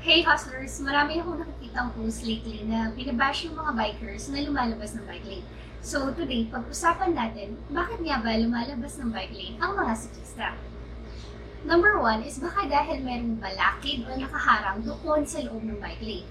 Hey hustlers, marami akong nakikitang post lately na binabash yung mga bikers na lumalabas ng bike lane. So today, pag-usapan natin, bakit nga ba lumalabas ng bike lane ang mga siklista? Number one is baka dahil merong balakid o nakaharang doon sa loob ng bike lane.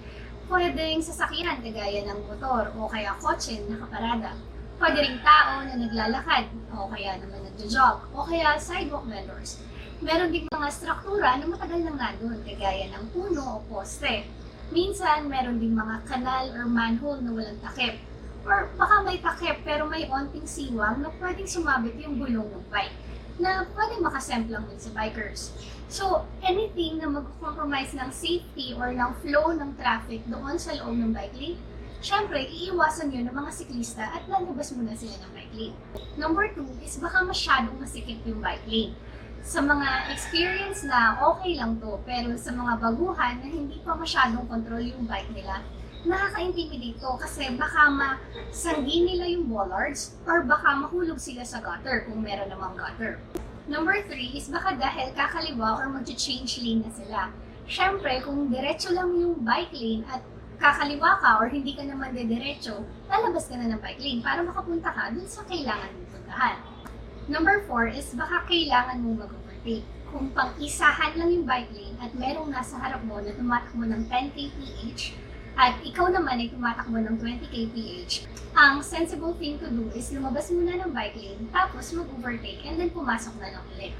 Pwedeng sasakyan kagaya ng motor o kaya kotse na nakaparada. Pwede ring tao na naglalakad o kaya naman nagja-jog o kaya sidewalk vendors. Meron ding mga struktura na matagal nang nandun, kagaya ng puno o poste. Minsan, meron ding mga kanal or manhole na walang takip. Or baka may takip pero may onting siwang na pwedeng sumabit yung gulong ng bike na pwedeng makasemplang din sa bikers. So, anything na mag-compromise ng safety or ng flow ng traffic doon sa loob ng bike lane, syempre, iiwasan yun ng mga siklista at lalabas muna sila ng bike lane. Number 2 is baka masyadong masikip yung bike lane. Sa mga experience na okay lang to, pero sa mga baguhan na hindi pa masyadong control yung bike nila, nakaka-intimidate to kasi baka masanggi nila yung bollards or baka mahulog sila sa gutter kung meron namang gutter. Number 3 is baka dahil kakaliwa or mag-change lane na sila. Syempre, kung diretso lang yung bike lane at kakaliwa ka or hindi ka naman diretso, lalabas ka na ng bike lane para makapunta ka dun sa kailangan mong puntahan. Number 4 is baka kailangan mong mag-overtake. Kung pang-isahan lang yung bike lane at merong nasa harap mo na tumatakbo ng 10 kph at ikaw naman ay tumatakbo ng 20 kph, ang sensible thing to do is lumabas muna ng bike lane tapos mag-overtake and then pumasok na lang ulit.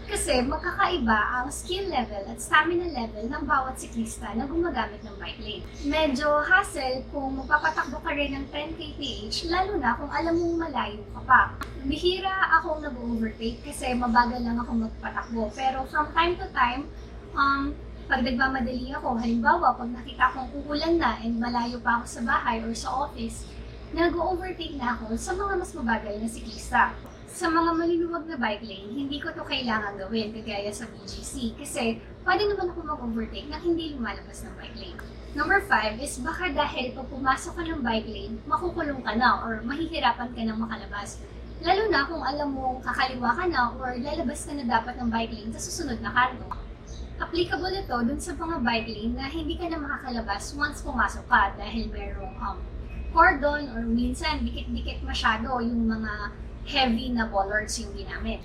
Kasi magkakaiba ang skill level at stamina level ng bawat siklista na gumagamit ng bike lane. Medyo hassle kung magpapatakbo ka rin ng 10 kph, lalo na kung alam mong malayo ka pa. Bihira akong nag-overtake kasi mabagal lang ako magpatakbo. Pero from time to time, pag nagmamadali ako, halimbawa pag nakita kong uulan na and malayo pa ako sa bahay or sa office, nag-overtake na ako sa mga mas mabagal na siklista. Sa mga maluluwag na bike lane, hindi ko to kailangan gawin kagaya sa BGC kasi pwede naman ako mag-overtake na hindi lumalabas ng bike lane. Number 5 is baka dahil pag pumasok ka ng bike lane, makukulong ka na or mahihirapan ka na makalabas. Lalo na kung alam mong kakaliwa ka na or lalabas ka na dapat ng bike lane sa susunod na kanto. Applicable ito dun sa mga bike lane na hindi ka na makakalabas once pumasok ka dahil merong cordon or minsan dikit-dikit masyado yung mga heavy na bollards yung ginamit.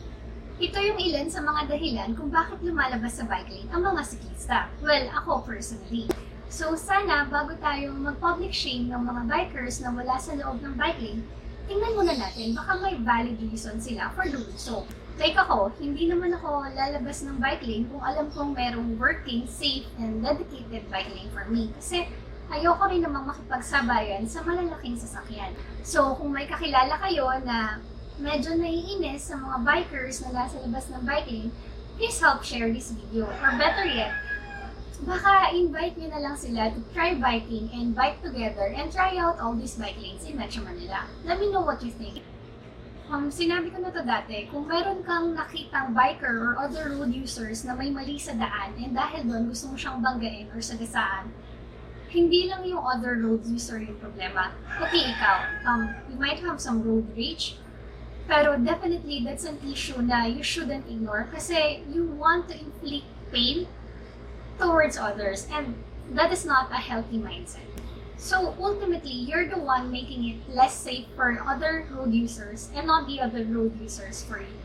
Ito yung ilan sa mga dahilan kung bakit lumalabas sa bike lane ang mga siklista. Well, ako personally. So sana bago tayo mag-public shame ng mga bikers na wala sa loob ng bike lane, tingnan muna natin baka may valid reason sila for doing so. Like ako, hindi naman ako lalabas ng bike lane kung alam kong merong working, safe, and dedicated bike lane for me. Kasi ayoko rin namang makipagsabayan sa malalaking sasakyan. So kung may kakilala kayo na medyo naiinis sa mga bikers na nasa labas ng bike lane, please help share this video. Or better yet, baka invite nyo na lang sila to try biking and bike together and try out all these bike lanes in Metro Manila. Let me know what you think. Sinabi ko na to dati, kung meron kang nakitang biker or other road users na may mali sa daan and dahil doon gusto mo siyang banggain or sagasaan, hindi lang yung other road user yung problema, pati ikaw. You might have some road rage, pero definitely that's an issue na you shouldn't ignore kasi you want to inflict pain towards others and that is not a healthy mindset. So ultimately, you're the one making it less safe for other road users and not the other road users for you.